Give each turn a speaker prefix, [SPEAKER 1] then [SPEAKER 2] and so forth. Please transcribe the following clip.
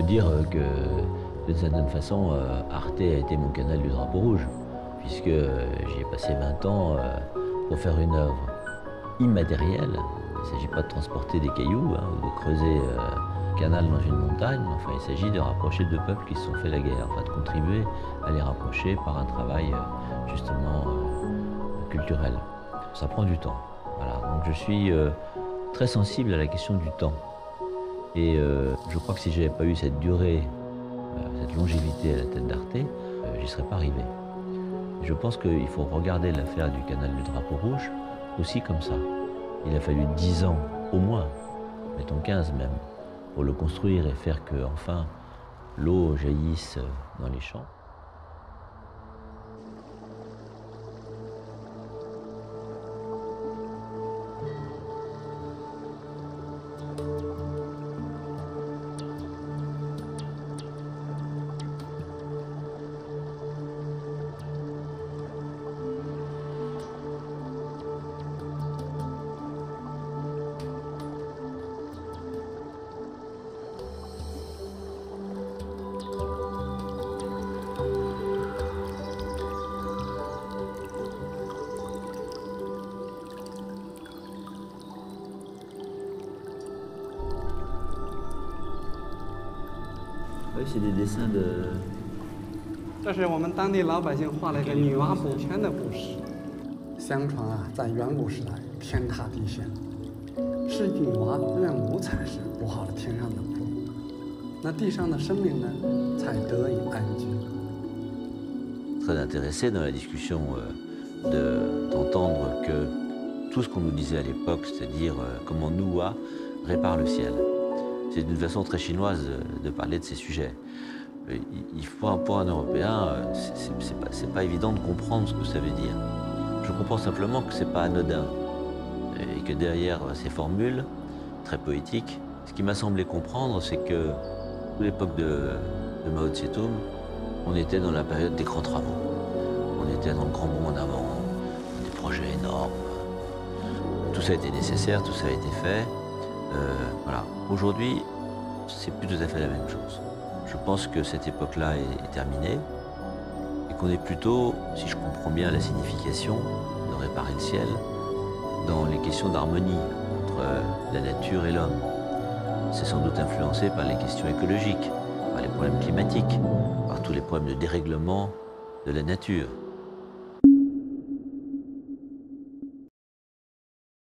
[SPEAKER 1] peut dire que, d'une certaine façon, Arte a été mon canal du drapeau rouge, puisque j'y ai passé 20 ans pour faire une œuvre immatérielle. Il ne s'agit pas de transporter des cailloux ou de creuser un canal dans une montagne. Enfin, il s'agit de rapprocher deux peuples qui se sont fait la guerre, enfin de contribuer à les rapprocher par un travail justement culturel. Ça prend du temps. Voilà. Donc je suis très sensible à la question du temps. Et je crois que si je n'avais pas eu cette durée, cette longévité à la tête d'Arte, j'y serais pas arrivé. Et je pense qu'il faut regarder l'affaire du canal du drapeau rouge aussi comme ça. Il a fallu 10 ans au moins, mettons 15 même, pour le construire et faire que enfin l'eau jaillisse dans les champs. Oui, c'est des dessins de...
[SPEAKER 2] 这是我们当地老百姓画了一个女娲补天的故事。相传啊，在远古时代，天塌地陷，是女娲用五彩石补好了天上的铺，那地上的生命呢，才得以安居。
[SPEAKER 1] Très intéressé dans la discussion d'entendre que tout ce qu'on nous disait à l'époque, c'est-à-dire comment Nuwa répare le ciel. C'est une façon très chinoise de parler de ces sujets. Il faut, pour un Européen, c'est pas évident de comprendre ce que ça veut dire. Je comprends simplement que c'est pas anodin et que derrière ces formules très poétiques, ce qui m'a semblé comprendre, c'est que à l'époque de Mao Tse-tung, on était dans la période des grands travaux. On était dans le grand bond en avant, des projets énormes. Tout ça a été nécessaire, tout ça a été fait. Voilà. Aujourd'hui, c'est plus tout à fait la même chose. Je pense que cette époque-là est terminée et qu'on est plutôt, si je comprends bien la signification de réparer le ciel, dans les questions d'harmonie entre la nature et l'homme. C'est sans doute influencé par les questions écologiques, par les problèmes climatiques, par tous les problèmes de dérèglement de la nature.